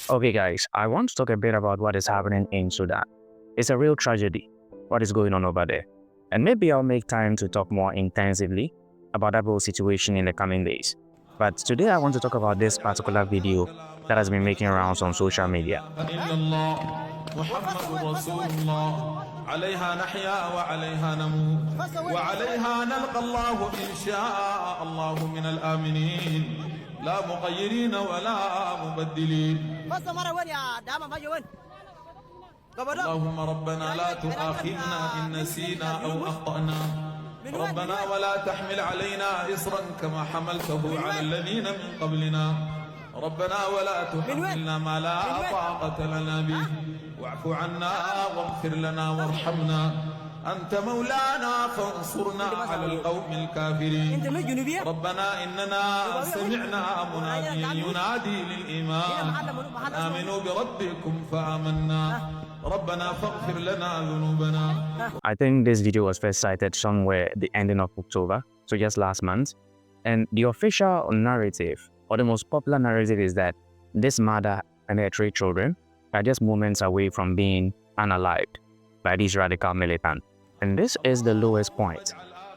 Okay, guys, I want to talk a bit about what is happening in Sudan. It's a real tragedy, what is going on over there. And maybe I'll make time to talk more intensively about that whole situation in the coming days. But today I want to talk about this particular video that has been making rounds on social media. عليها نحيا وعليها نموت وعليها نلقى الله إن شاء الله من الآمنين لا مغيرين ولا مبدلين اللهم ربنا لا تؤاخذنا إن نسينا أو أخطأنا ربنا ولا تحمل علينا إصرا كما حملته على الذين من قبلنا ربنا ولا تحملنا ما لا طاقة لنا به واعف عنا واغفر لنا وارحمنا أنت مولانا فانصرنا على القوم الكافرين ربنا إننا سمعنا مناديا ينادي للإيمان آمنوا بربكم فآمنا ربنا فاغفر لنا ذنوبنا. I think this video was first cited somewhere at the ending of October, so just last month. And the official narrative, or the most popular narrative, is that this mother and her 3 children are just moments away from being unalived by these radical militants. And this is the lowest point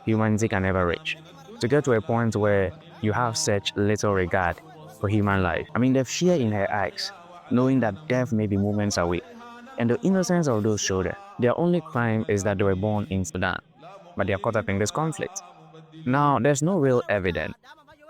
humanity can ever reach. To get to a point where you have such little regard for human life. I mean, the fear in her eyes, knowing that death may be moments away. And the innocence of those children. Their only crime is that they were born in Sudan, but they are caught up in this conflict. Now, there's no real evidence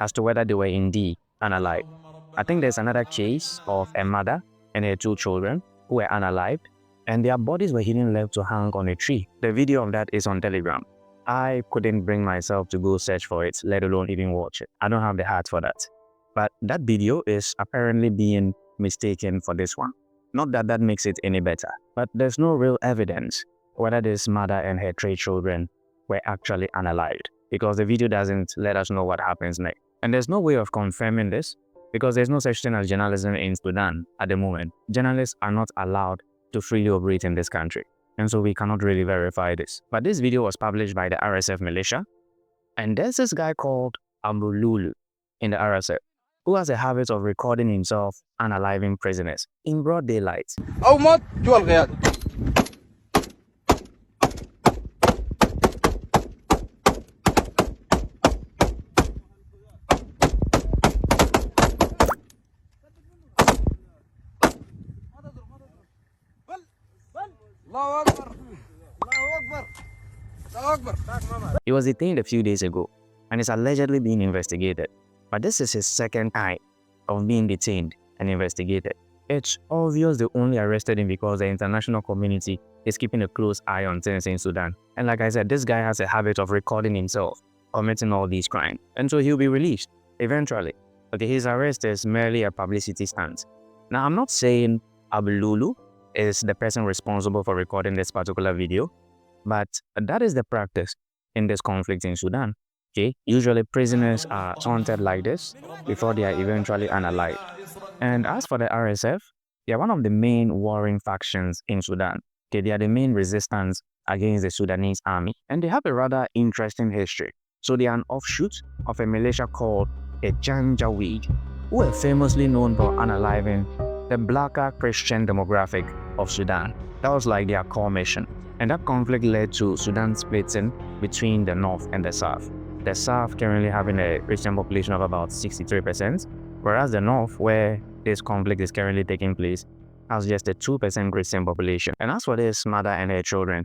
as to whether they were indeed unalived. I think there's another case of a mother and her 2 children who were unalived, and their bodies were hidden left to hang on a tree. The video of that is on Telegram. I couldn't bring myself to go search for it, let alone even watch it. I don't have the heart for that. But that video is apparently being mistaken for this one. Not that that makes it any better, but there's no real evidence whether this mother and her 3 children were actually unalived, because the video doesn't let us know what happens next. And there's no way of confirming this, because there's no such thing as journalism in Sudan at the moment. Journalists are not allowed to freely operate in this country, and so we cannot really verify this. But this video was published by the RSF militia, and there's this guy called Lulu in the RSF who has a habit of recording himself unaliving prisoners in broad daylight. He was detained a few days ago and is allegedly being investigated. But this is his second time of being detained and investigated. It's obvious they only arrested him because the international community is keeping a close eye on things in Sudan. And like I said, this guy has a habit of recording himself committing all these crimes. And so he'll be released eventually. Okay, his arrest is merely a publicity stunt. Now, I'm not saying Lulu is the person responsible for recording this particular video, but that is the practice in this conflict in Sudan. Okay, usually prisoners are taunted like this before they are eventually unalived. And as for the RSF, they are one of the main warring factions in Sudan. Okay, they are the main resistance against the Sudanese army, and they have a rather interesting history. So they are an offshoot of a militia called a Janjaweed, who are famously known for unaliving the blacker Christian demographic of Sudan. That was like their core mission. And that conflict led to Sudan splitting between the north and the south. The south currently having a Christian population of about 63%, whereas the north, where this conflict is currently taking place, has just a 2% Christian population. And as for this mother and her children,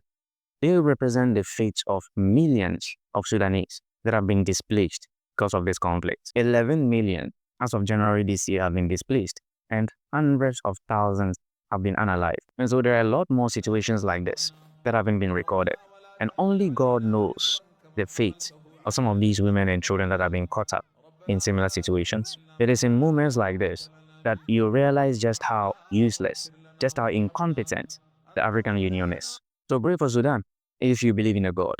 they represent the fate of millions of Sudanese that have been displaced because of this conflict. 11 million as of January this year have been displaced, and hundreds of thousands have been unalived. And so there are a lot more situations like this that haven't been recorded. And only God knows the fate of some of these women and children that have been caught up in similar situations. It is in moments like this that you realize just how useless, just how incompetent the African Union is. So pray for Sudan if you believe in a God.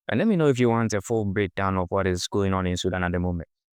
And let me know if you want a full breakdown of what is going on in Sudan at the moment.